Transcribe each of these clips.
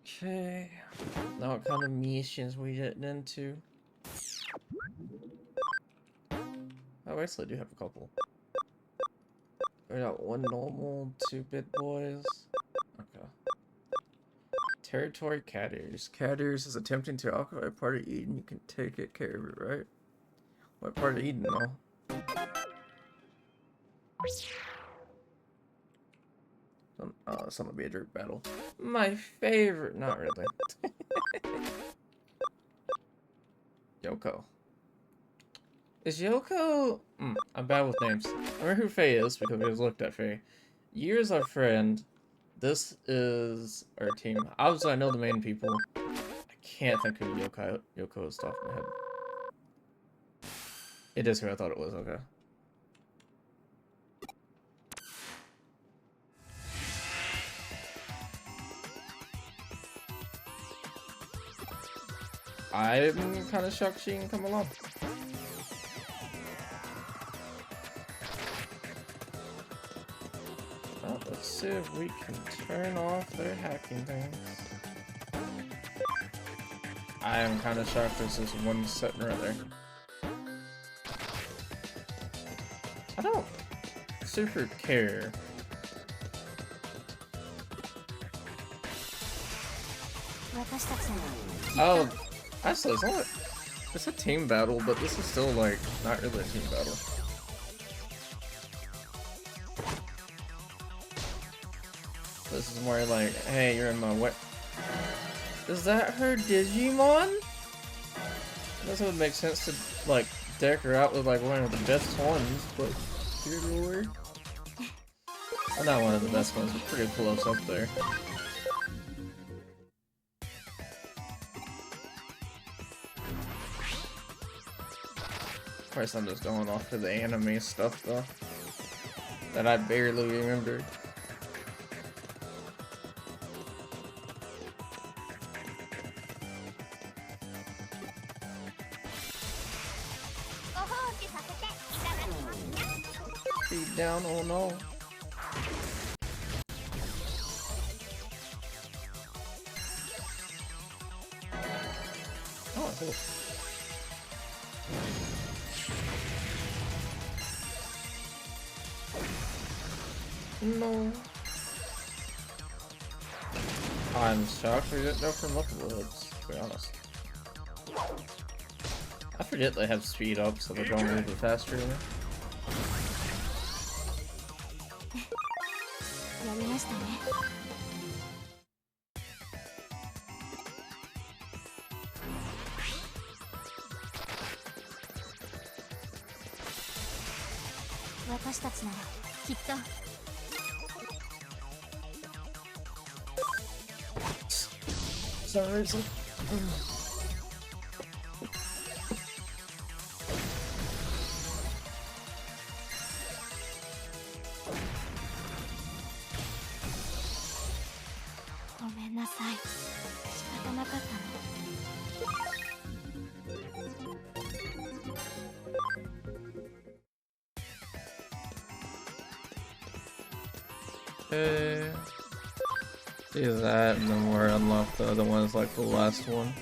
Okay. Now what kind of missions we getting into? Oh, I actually do have a couple. We got one normal, 2 bit boys. Okay. Territory cat ears. Cat ears is attempting to occupy part of Eden. You can take care of it, right? What part of Eden, though? Oh, it's gonna be a dirt battle. My favorite. Not really. Yoko. Is Yoko... I'm bad with names. I remember who Faye is because we just looked at Faye. Year's our friend. This is our team. Obviously, I know the main people. I can't think of Yoko is off my head. It is who I thought it was, okay. I'm kind of shocked she can come along. Well, let's see if we can turn off their hacking things. I am kind of shocked there's this one sitting right there. I don't super care. Oh, actually, it's a team battle, but this is still, like, not really a team battle. This is more like, hey, you're in my way. Is that her Digimon? This would make sense to, like, deck her out with, like, one of the best ones, but dear lord. Well, not one of the best ones, but pretty close up there. Of course, I'm just going off of the anime stuff, though, that I barely remembered. Feet down, oh no. Oh, cool. No. I'm shocked we didn't know for multiple hits, to be honest. I forget they have speed up, so they're going a little bit faster. Sorry, do that, and then we're unlock the other ones like the last one.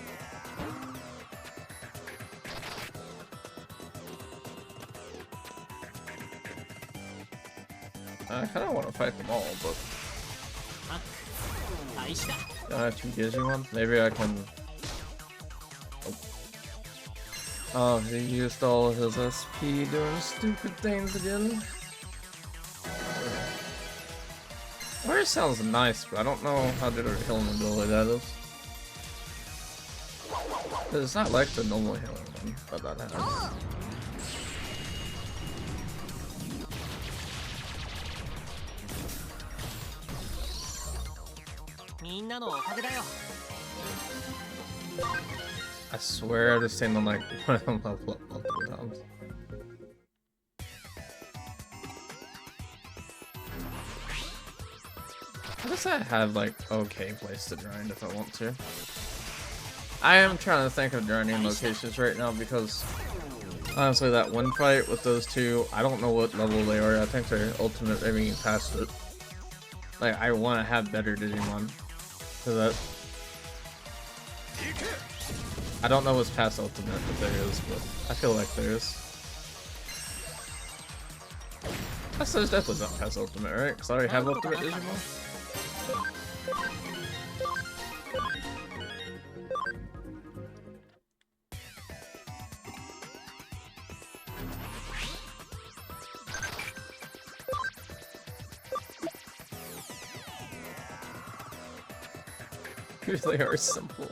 I kind of want to fight them all, but don't have 2 Digimon. Maybe I can. Oh, he used all of his SP doing stupid things again. Where sounds nice, but I don't know how good a healing ability that is. It's not like the normal healing one that has. I swear I've just seen them like one of them level up multiple times. I guess I have like okay place to grind if I want to. I am trying to think of grinding locations right now because honestly that one fight with those two, I don't know what level they are. I think they're ultimate, maybe past it. Like I want to have better Digimon. So that I don't know what's past ultimate, if there is, but I feel like there is. That's definitely not past ultimate, right? Because I already have ultimate Digimon. They are simple.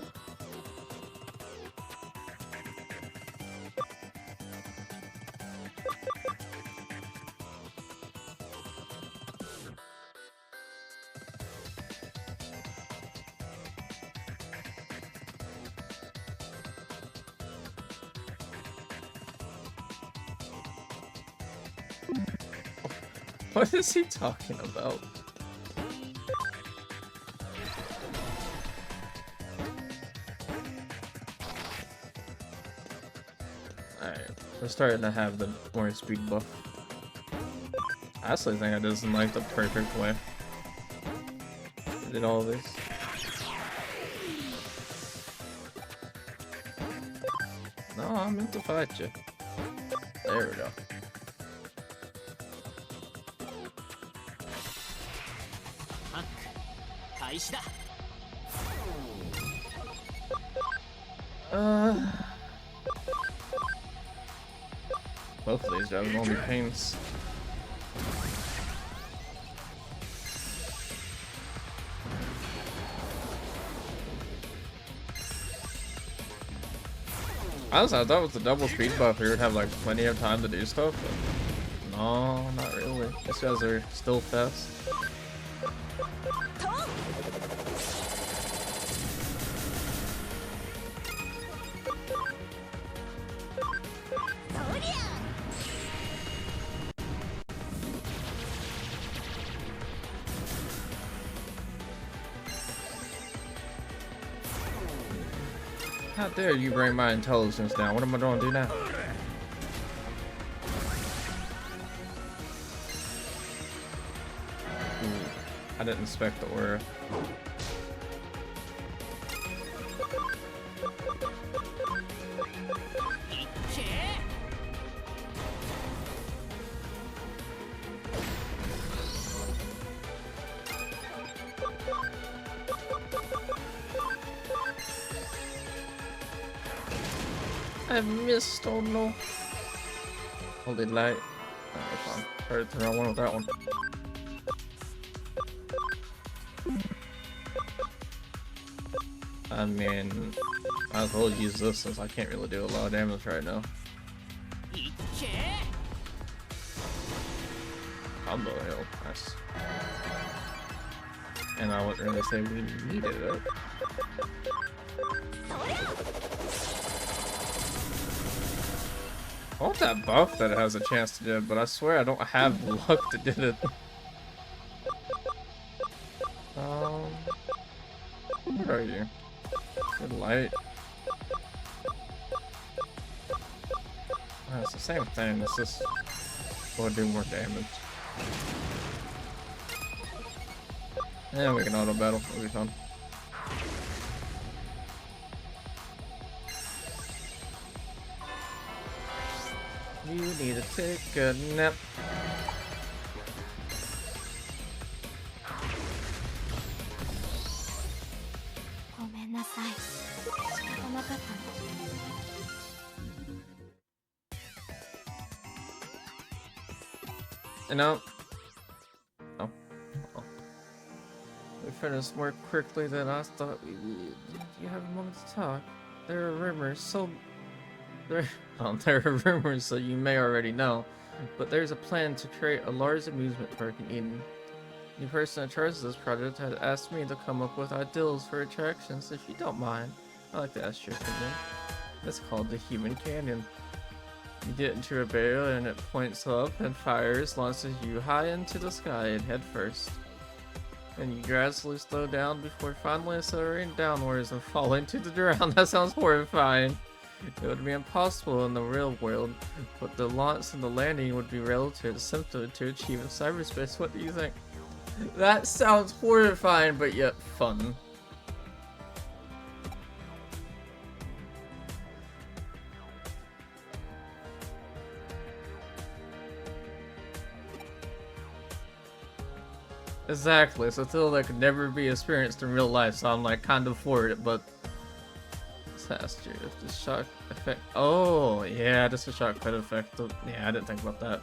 What is he talking about? Alright, we're starting to have the more speed buff. I actually think I did this in like the perfect way. I did all this. No, I meant to fight you. There we go. Both of these jobs won't be pains. Honestly, I thought with the double speed buff we would have like plenty of time to do stuff, but no, not really. These guys are still fast. How dare you bring my intelligence down? What am I going to do now? Ooh, I didn't inspect the aura. I missed, oh no. Holy light. Oh, I heard the wrong one with that one. I mean, I as well use this since I can't really do a lot of damage right now. Combo hill, nice. And I wouldn't really say we needed it. I want that buff that it has a chance to do it, but I swear I don't have the luck to do it. Where are you? Good light. Oh, it's the same thing, it's just will do more damage. Yeah, we can auto battle, it'll be fun. You need to take a nap. You know, oh. We finished more quickly than I thought we would. You have a moment to talk. There are rumors, so there are rumors, so you may already know, but there's a plan to create a large amusement park in Eden. The person in charge of this project had asked me to come up with ideals for attractions. If you don't mind, I'd like to ask your opinion. It's called the Human Canyon. You get into a barrel and it points up and fires, launches you high into the sky and head first. Then you gradually slow down before finally accelerating downwards and falling to the ground. That sounds horrifying. It would be impossible in the real world, but the launch and the landing would be relatively simple to achieve in cyberspace. What do you think? That sounds horrifying, but yet fun. Exactly, so still that could never be experienced in real life, so I'm like kind of for it, but disaster if the shock effect. Oh yeah, just a shock effect. Yeah, I didn't think about that.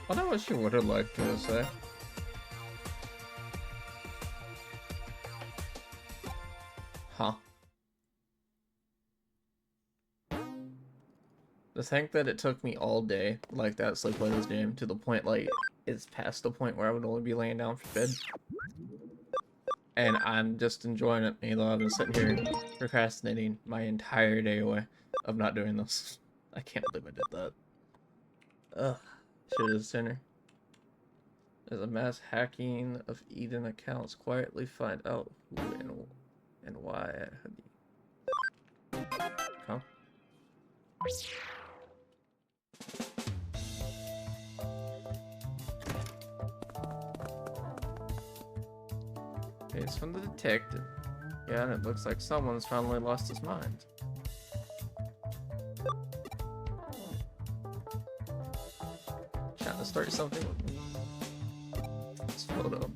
I wonder what she would have liked to say. Huh. To think that it took me all day like that to play this game to the point like it's past the point where I would only be laying down for bed. And I'm just enjoying it, even though I've been sitting here procrastinating my entire day away of not doing this. I can't believe I did that. Ugh. Should have sooner. There's a mass hacking of Eden accounts. Quietly find out who and why at Hoodie. Come. It's from the detective. Yeah, and it looks like someone's finally lost his mind. Trying to start something with me. This photo.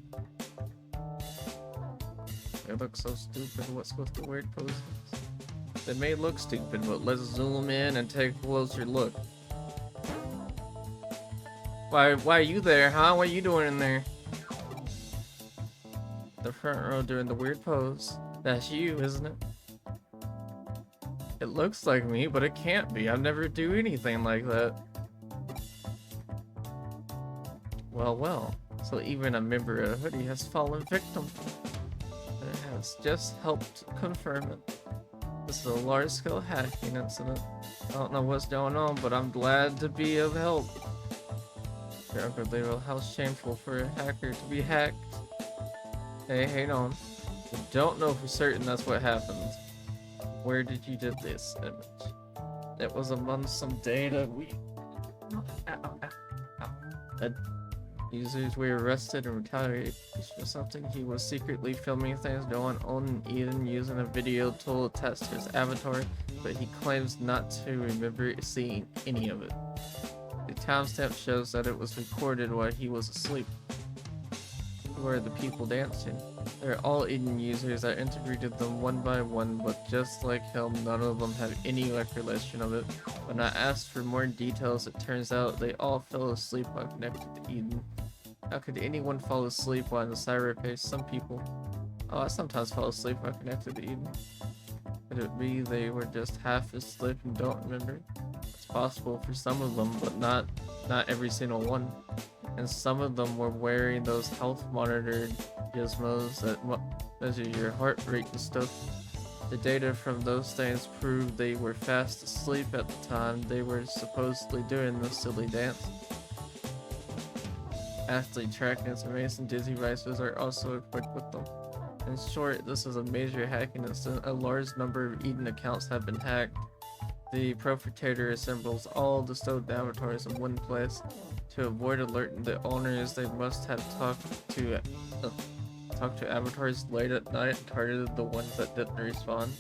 It looks so stupid. What's with the weird poses? They may look stupid, but let's zoom in and take a closer look. Why are you there, huh? What are you doing in there? The front row doing the weird pose. That's you, isn't it? It looks like me, but it can't be. I never do anything like that. Well. So even a member of Hoodie has fallen victim. It has just helped confirm it. This is a large-scale hacking incident. I don't know what's going on, but I'm glad to be of help. You're unbelievable. How shameful for a hacker to be hacked. Hey, hang on. I don't know for certain that's what happened. Where did you get this image? It was among some data we... Users were arrested and retaliated for something. He was secretly filming things going on in Eden using a video tool attached to his avatar, but he claims not to remember seeing any of it. The timestamp shows that it was recorded while he was asleep. Who are the people dancing? They're all Eden users. I integrated them one by one, but just like him, none of them have any recollection of it. When I asked for more details, it turns out they all fell asleep while connected to Eden. How could anyone fall asleep while in the cyberspace? Some people. Oh, I sometimes fall asleep while connected to Eden. Could it be they were just half asleep and don't remember? It's possible for some of them, but not every single one. And some of them were wearing those health monitor gizmos that measure your heart rate and stuff. The data from those things proved they were fast asleep at the time they were supposedly doing this silly dance. Athlete tracking information devices are also equipped with them. In short, this is a major hacking incident. A large number of Eden accounts have been hacked. The perpetrator assembles all the stored avatars in one place. To avoid alerting the owners, they must have talked to avatars late at night and targeted the ones that didn't respond.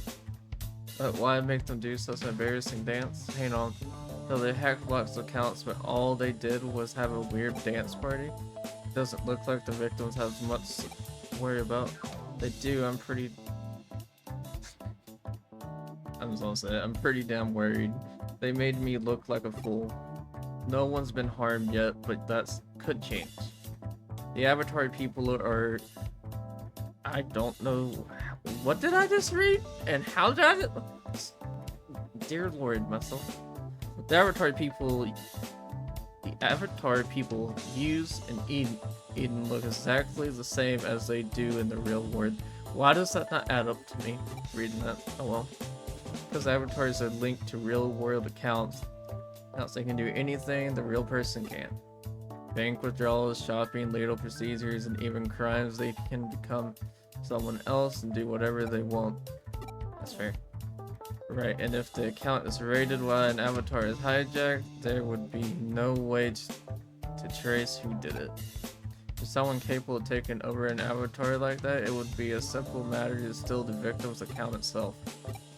But why make them do such an embarrassing dance? Hang on. So they hacked lots of accounts, but all they did was have a weird dance party? Doesn't look like the victims have much to worry about. They do, I'm pretty damn worried. They made me look like a fool. No one's been harmed yet, but that could change. The Avatar people are... I don't know... What did I just read? And how did I... Dear Lord, myself. The Avatar people use and Eden look exactly the same as they do in the real world. Why does that not add up to me reading that? Oh well. Because avatars are linked to real world accounts. Else they can do anything the real person can't. Bank withdrawals, shopping, legal procedures, and even crimes, they can become someone else and do whatever they want. That's fair. Right, and if the account is raided while an avatar is hijacked, there would be no way to trace who did it. For someone capable of taking over an avatar like that, it would be a simple matter to steal the victim's account itself.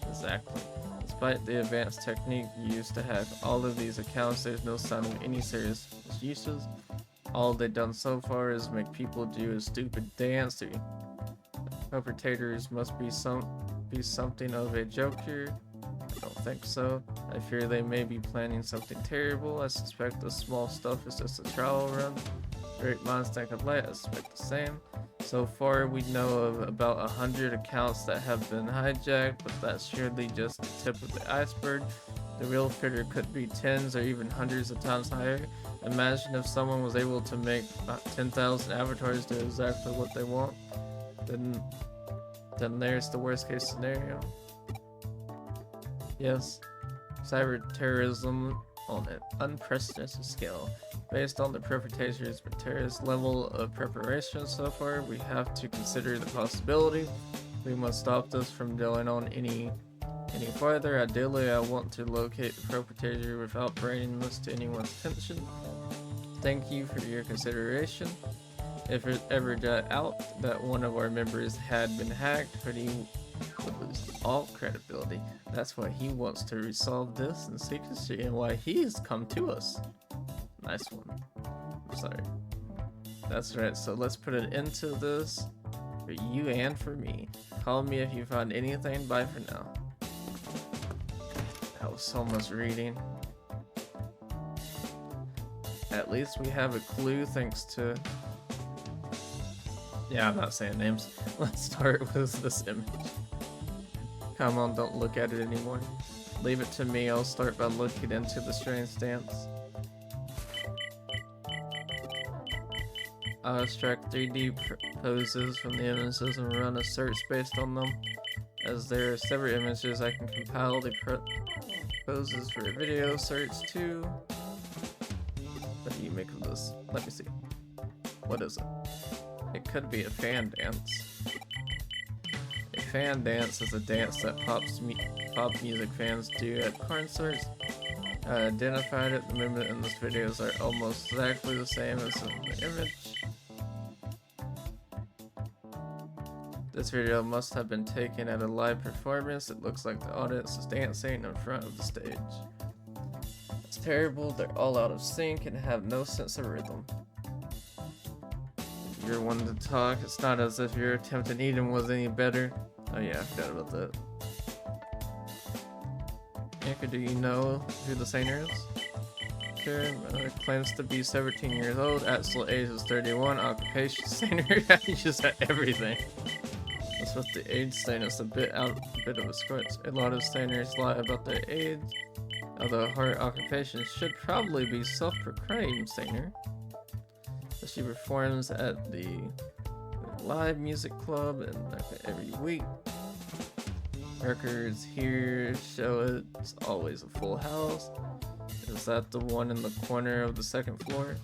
Exactly. Despite the advanced technique used to hack all of these accounts, there's no sign of any serious misuses. All they've done so far is make people do a stupid dance. The perpetrators must be something of a joke here. I don't think so. I fear they may be planning something terrible. I suspect the small stuff is just a trial run. Great minds think alike. I suspect the same. So far, we know of about 100 accounts that have been hijacked, but that's surely just the tip of the iceberg. The real figure could be tens or even hundreds of times higher. Imagine if someone was able to make about 10,000 avatars do exactly what they want. Then there's the worst case scenario. Yes, cyber terrorism on an unprecedented scale. Based on the perpetrators' terrorist level of preparation so far, we have to consider the possibility. We must stop this from going on any farther. Ideally, I want to locate the perpetrator without bringing this to anyone's attention. Thank you for your consideration. If it ever got out that one of our members had been hacked, Hoodie would lose all credibility. That's why he wants to resolve this in secrecy and why he's come to us. Nice one. I'm sorry. That's right, so let's put an end to this for you and for me. Call me if you find anything. Bye for now. That was so much reading. At least we have a clue thanks to... Yeah, I'm not saying names. Let's start with this image. Come on, don't look at it anymore. Leave it to me, I'll start by looking into the strange dance. I'll extract 3D poses from the images and run a search based on them. As there are several images, I can compile the poses for a video search too. What do you make of this? Let me see. What is it? It could be a fan dance. A fan dance is a dance that pop music fans do at concerts. I identified it. The movement in this videos are almost exactly the same as in the image. This video must have been taken at a live performance. It looks like the audience is dancing in front of the stage. It's terrible. They're all out of sync and have no sense of rhythm. You're one to talk. It's not as if your attempt at Eden was any better. Oh yeah, I forgot about that. Anchor, do you know who the singer is? Sure, claims to be 17 years old. Actual age is 31. Occupation singer. You just had everything. That's what the age status a bit of a squint. A lot of singers lie about their age, although her occupation should probably be self-proclaimed singer. She performs at the live music club and every week. Records here show it's always a full house. Is that the one in the corner of the second floor?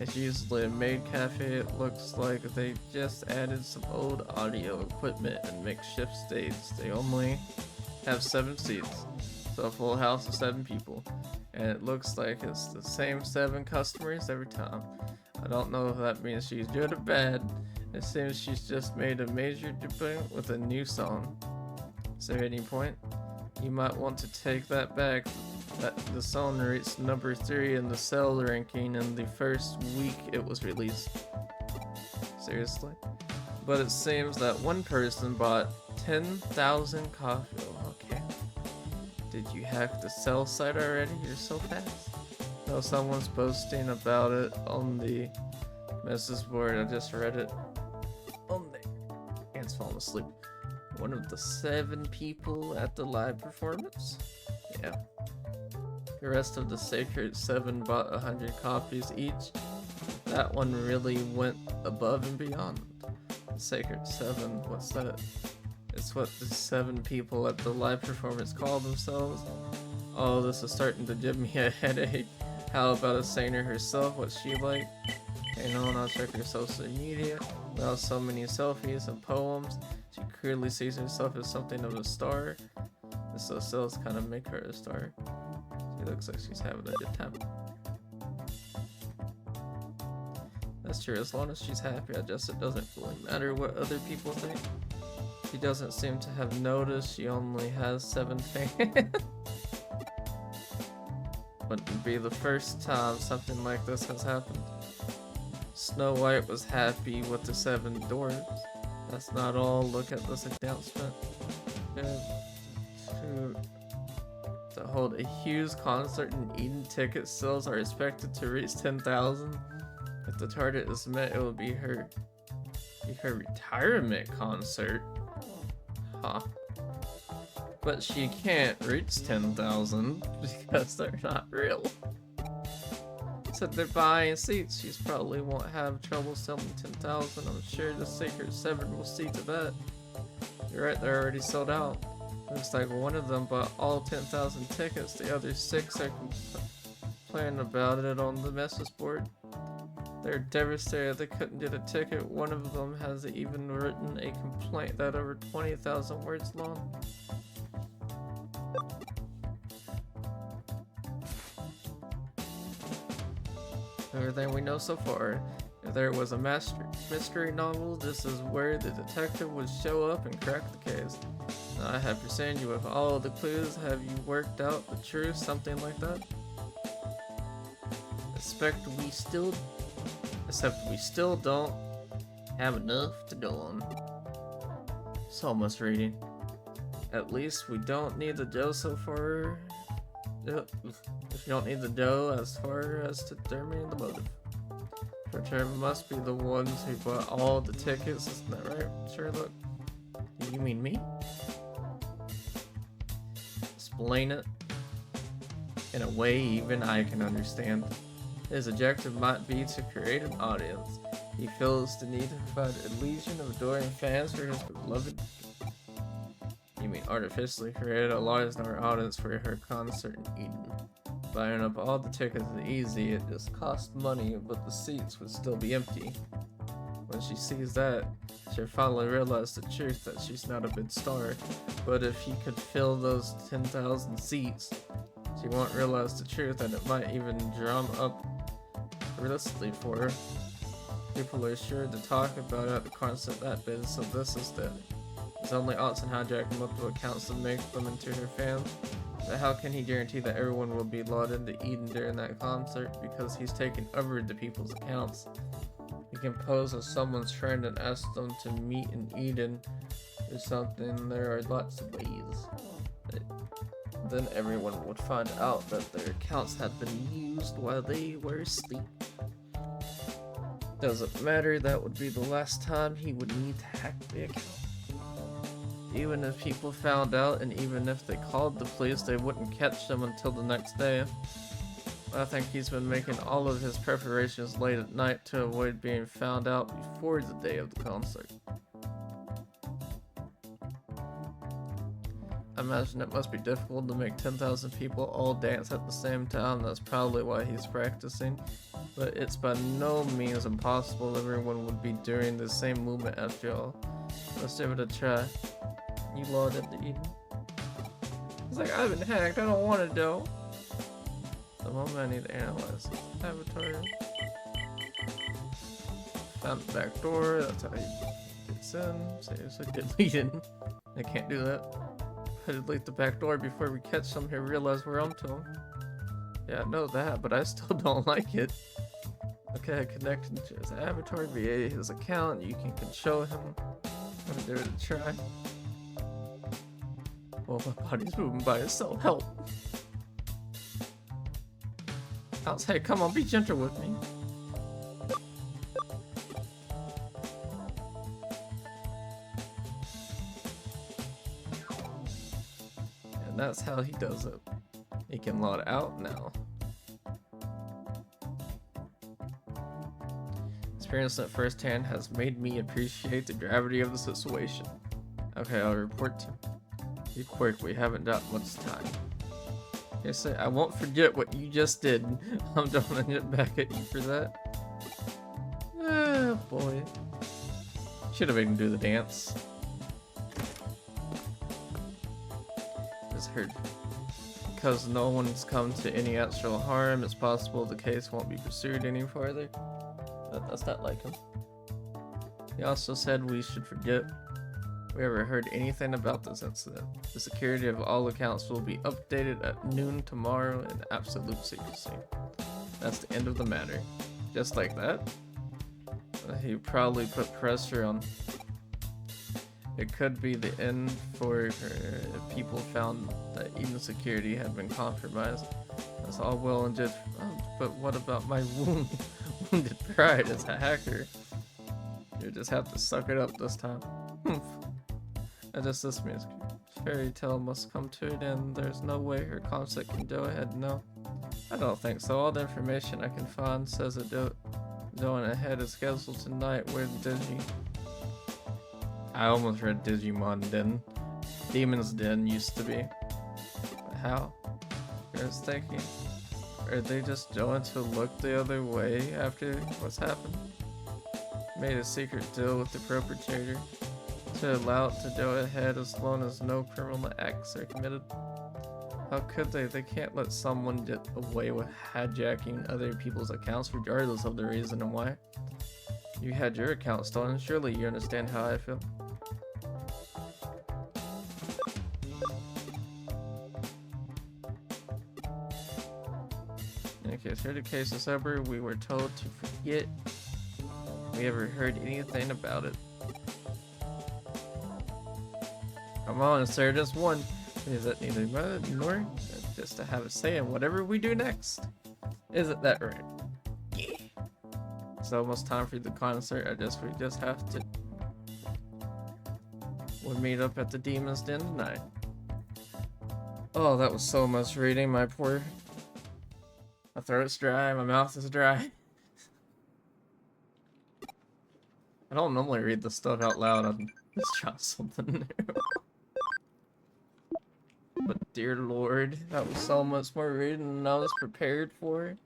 It's usually a maid cafe. It looks like they just added some old audio equipment and makeshift stage. They only have 7 seats, so a full house of 7 people. And it looks like it's the same 7 customers every time. I don't know if that means she's good or bad. It seems she's just made a major debut with a new song. Is there any point? You might want to take that back. That the song reached number 3 in the sell ranking in the first week it was released. Seriously? But it seems that one person bought 10,000 copies. Oh, okay. Did you hack the sell site already? You're so fast. No, someone's posting about it on the message board. I just read it. On there. Ant's falling asleep. One of the 7 people at the live performance? Yeah. The rest of the Sacred 7 bought 100 copies each. That one really went above and beyond. The Sacred 7, what's that? It's what the 7 people at the live performance call themselves. Oh, this is starting to give me a headache. How about assigning her herself what she like? Okay, no one else check her social media. Without so many selfies and poems, she clearly sees herself as something of a star. The socials kind of make her a star. She looks like she's having a good time. That's true, as long as she's happy, I guess it doesn't really matter what other people think. She doesn't seem to have noticed she only has 7 fans. Wouldn't be the first time something like this has happened. Snow White was happy with the 7 dwarves. That's not all. Look at this announcement. To hold a huge concert in Eden, ticket sales are expected to reach 10,000. If the target is met, it will be her retirement concert. Huh. But she can't reach 10,000 because they're not real. So they're buying seats. She's probably won't have trouble selling 10,000. I'm sure the Sacred 7 will see to that. You're right, they're already sold out. Looks like one of them bought all 10,000 tickets. The other 6 are complaining about it on the message board. They're devastated they couldn't get a ticket. One of them has even written a complaint that over 20,000 words long. Everything we know so far, if there was a mystery novel, this is where the detective would show up and crack the case. Now I have presented you with all the clues. Have you worked out the truth? Something like that? Except we still don't have enough to go on. So much reading. At least we don't need the dough so far. If you don't need the dough as far as determining the motive. Return must be the ones who bought all the tickets, isn't that right, Sherlock? You mean me? Explain it in a way even I can understand. His objective might be to create an audience. He feels the need to provide a legion of adoring fans for his beloved. You mean artificially create a large number audience for her concert in Eden. Buying up all the tickets is easy, it just costs money, but the seats would still be empty. When she sees that, she'll finally realize the truth that she's not a big star. But if he could fill those 10,000 seats, she won't realize the truth, and it might even drum up realistically for her. People are sure to talk about it at the concert that big, so this is the. His only option hijacking multiple accounts to make them into her fans. But how can he guarantee that everyone will be logged into Eden during that concert? Because he's taken over the people's accounts. He can pose as someone's friend and ask them to meet in Eden or something. There are lots of ways. Then everyone would find out that their accounts had been used while they were asleep. Doesn't matter, that would be the last time he would need to hack the account. Even if people found out, and even if they called the police, they wouldn't catch them until the next day. I think he's been making all of his preparations late at night to avoid being found out before the day of the concert. I imagine it must be difficult to make 10,000 people all dance at the same time. That's probably why he's practicing. But it's by no means impossible. Everyone would be doing the same movement after all. Let's give it a try. You logged into Eden? It's like, I've been hacked, I don't want to do. The moment I need to analyze this avatar. Found the back door, that's how he gets in. Saves a deleted. I can't do that. I delete the back door before we catch him here, realize we're onto him. Yeah, I know that, but I still don't like it. Okay, connected to his avatar via his account. You can control him. I'm gonna give it a try. Well, my body's moving by itself. Help! Alex, hey, come on, be gentle with me. And that's how he does it. He can log out now. Experience at first hand has made me appreciate the gravity of the situation. Okay, I'll report to you quick, we haven't got much time. I say, I won't forget what you just did. I'm gonna get back at you for that. Oh boy. Should have made him do the dance. Just heard. Because no one's come to any actual harm, it's possible the case won't be pursued any further. That's not like him. He also said we should forget we ever heard anything about this incident. The security of all accounts will be updated at noon tomorrow in absolute secrecy. That's the end of the matter. Just like that? He probably put pressure on. It could be the end for her if people found that even security had been compromised. That's all well and good, but what about my wounded pride as a hacker? You just have to suck it up this time. I just dismissed music. Fairy tale must come to an end. There's no way her concept can go ahead. No, I don't think so. All the information I can find says it going ahead is scheduled tonight. Where's Digi? I almost read Digimon Den. Demon's Den used to be. But how? I was thinking, are they just going to look the other way after what's happened? Made a secret deal with the perpetrator to allow it to go ahead as long as no criminal acts are committed. How could they? They can't let someone get away with hijacking other people's accounts regardless of the reason and why. You had your account stolen, surely you understand how I feel. Okay, so the case is over. We were told to forget we ever heard anything about it. Come on, sir, just one. Is it neither mother nor just to have a say in whatever we do next? Isn't that right? Yeah. It's almost time for the concert. I guess we just have to. We'll meet up at the Demon's Den tonight. Oh, that was so much reading. My throat's dry. My mouth is dry. I don't normally read this stuff out loud. I'm just trying something new. But dear lord, that was so much more reading than I was prepared for.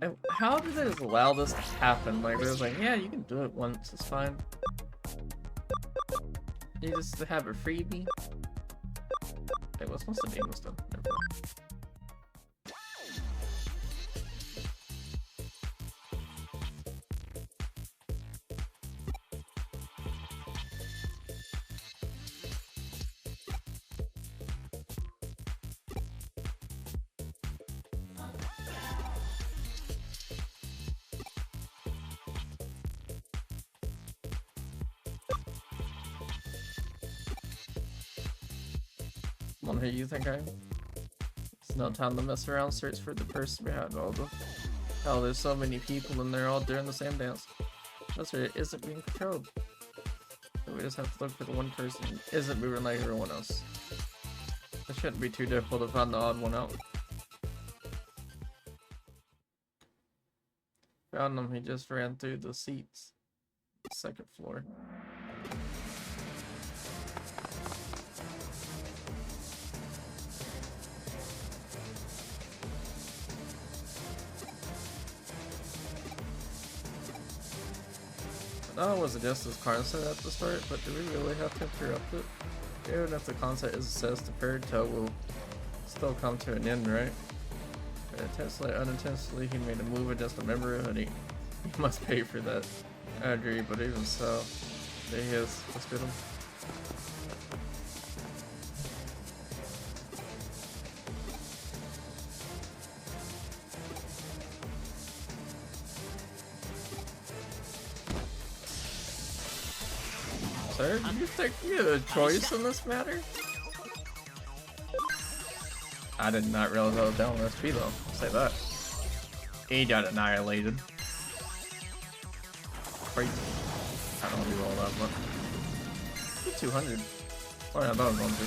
And how did they just allow this to happen? Like, it was like, yeah, you can do it once, it's fine. You just have a freebie. Wait, what's the name of stuff? Never mind. Come on, who you think I am? It's no time to mess around. Search for the person behind all the. Oh, there's so many people and they're all doing the same dance. That's right, it isn't being controlled. So we just have to look for the one person who isn't moving like everyone else. It shouldn't be too difficult to find the odd one out. Found him, he just ran through the seats. Second floor. Not was it just this concert at the start, but do we really have to interrupt it? Even if the concert is assessed, the fairy tale will still come to an end, right? Intentionally, unintentionally, he made a move against a member of he must pay for that. I agree, but even so, there he is. Let's get him. Sir, do you think you had a choice in this matter? I did not realize I was down on SP though, I'll say that. He got annihilated. Crazy. I don't want to do all that, but 200. Oh yeah, I thought I was going to.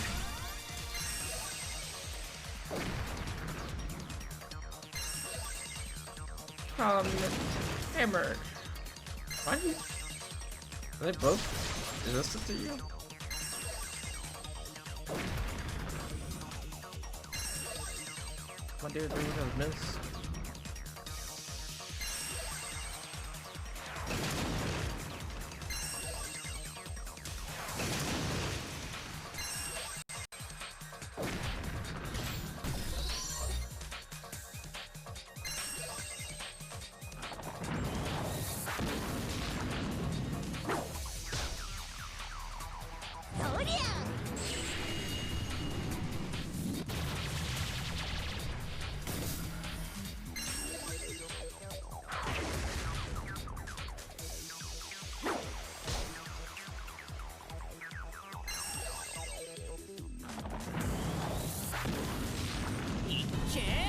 Hammer. Why do you? Are they both resistant to you? My dude, there was a miss.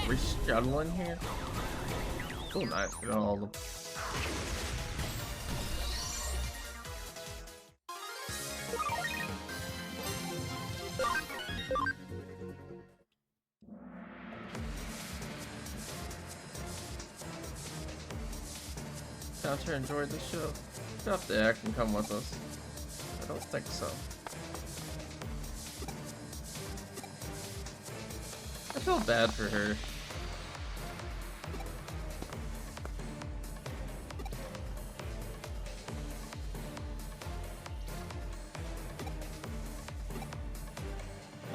Rescheduling here? Oh, nice. Get all of them. Counter enjoyed the show. You have to act and come with us. I don't think so. I feel bad for her.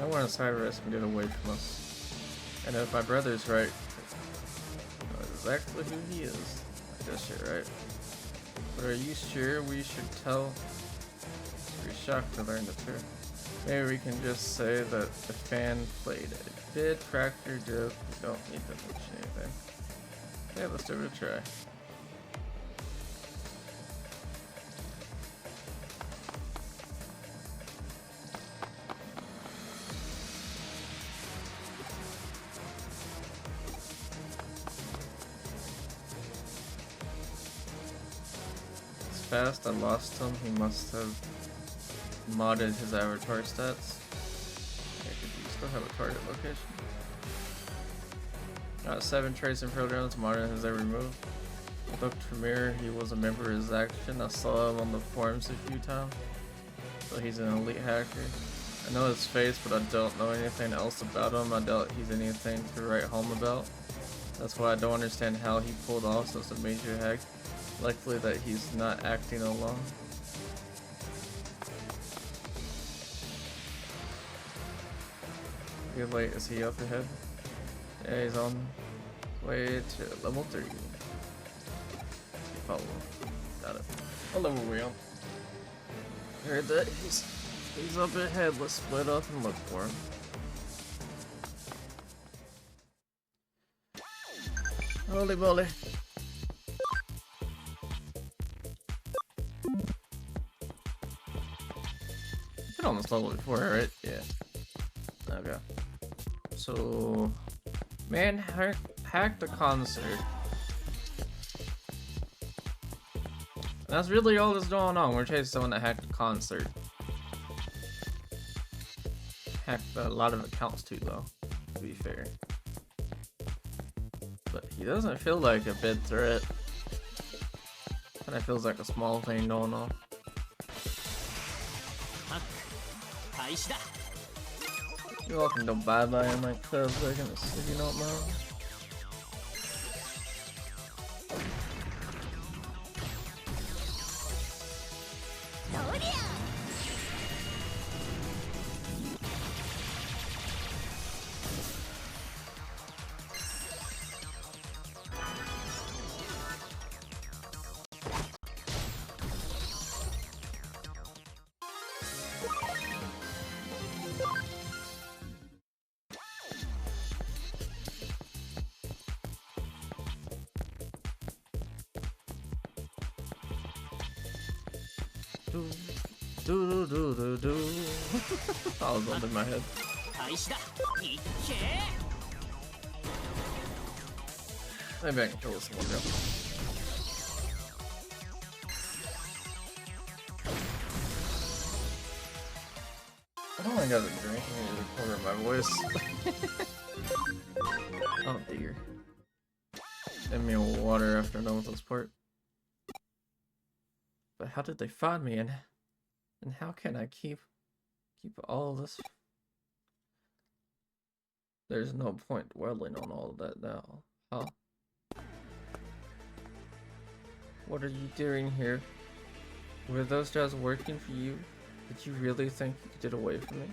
I want to side risk and get away from us. And if my brother's right, that's exactly who he is. I guess you're right. But are you sure we should tell? We're shocked to learn the truth. Maybe we can just say that the fan played a bit cracker joke. We don't need to mention anything. Yeah, let's give it a try. Fast, I lost him. He must have modded his avatar stats. Yeah, did you still have a target location? 7 tracing programs modded his every move. I looked for Mirror, he was a member of his action. I saw him on the forums a few times. So he's an elite hacker. I know his face, but I don't know anything else about him. I doubt he's anything to write home about. That's why I don't understand how he pulled off such a major hack. Likely that he's not acting alone. You're late, is he up ahead? Yeah, he's on way to level 3. Follow him. Got it. What level are we on? Heard that he's up ahead. Let's split up and look for him. Holy moly. Been on this level before, right? Yeah. Okay. So, man hacked a concert. And that's really all that's going on. We're chasing someone that hacked a concert. Hacked a lot of accounts too, though, to be fair. But he doesn't feel like a big threat. Kinda feels like a small thing going on. You're welcome to bye-bye on my club, like in the city, not mine. Do. I was all in my head. Maybe I can kill this one, I don't want to go to drink. I need to record my voice. Oh dear. Send me water after knowing this part. But how did they find me, and how can I keep all this There's no point dwelling on all of that now, huh? What are you doing here? Were those jobs working for you? Did you really think you could get away from me?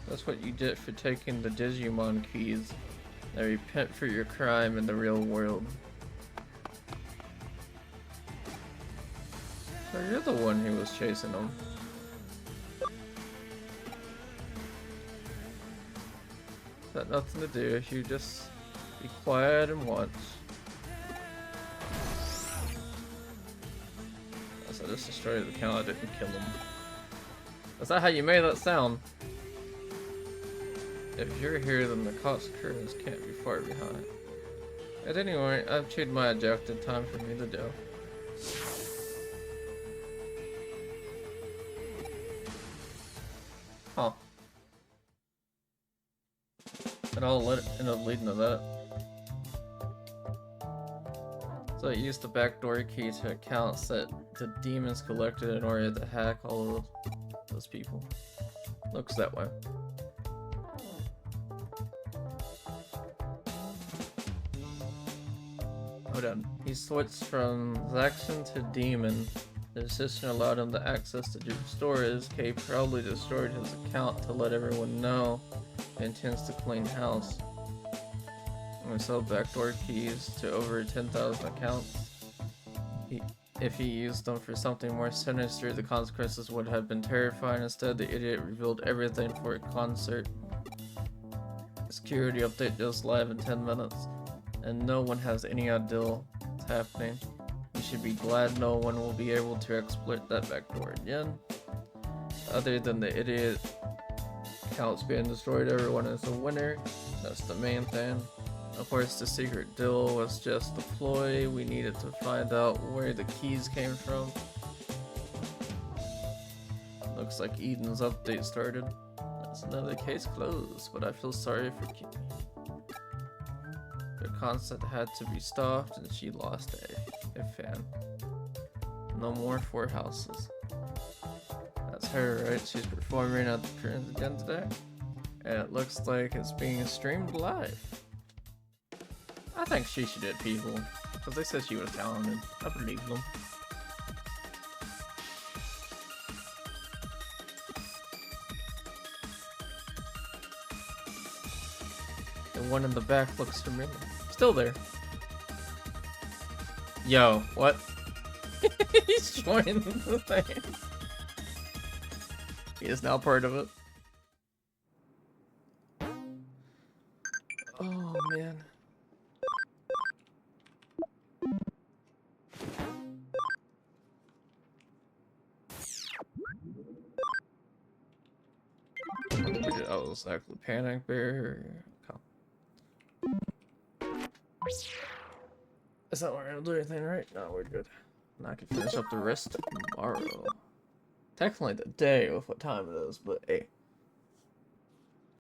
That's what you get for taking the Digimon keys. Now repent for your crime in the real world. So you're the one who was chasing them. Got nothing to do, you just be quiet and watch. So I just destroyed the count, I didn't kill him. Is that how you made that sound? If you're here, then the cops' curtains can't be far behind. At any rate, I've achieved my objective. Time for me to go. Huh. It all end up leading to that. So I used the backdoor key to accounts that the demons collected in order to hack all of those people. Looks that way. Hold on. He switched from Zaxxon to Demon. The decision allowed him to access the storage. K probably destroyed his account to let everyone know he intends to clean house. And sell backdoor keys to over 10,000 accounts. If he used them for something more sinister, the consequences would have been terrifying. Instead, the idiot revealed everything for a concert. Security update just live in 10 minutes. And no one has any idea what's happening. You should be glad no one will be able to exploit that backdoor again. Other than the idiot accounts being destroyed, everyone is a winner. That's the main thing. Of course, the secret deal was just a ploy. We needed to find out where the keys came from. Looks like Eden's update started. That's another case closed, but I feel sorry for Kitty. The concert had to be stopped and she lost a fan. No more 4 houses. That's her, right? She's performing at the Prince again today. And it looks like it's being streamed live. I think she should hit people. Because they said she was talented. I believe them. The one in the back looks familiar. Still there. Yo, what? He's joining the thing. He is now part of it. Oh man. Oh, it's actually Panic Bear. Is that where I'm gonna do anything right? No, we're good. And I can finish up the rest tomorrow. Technically the day with what time it is, but hey.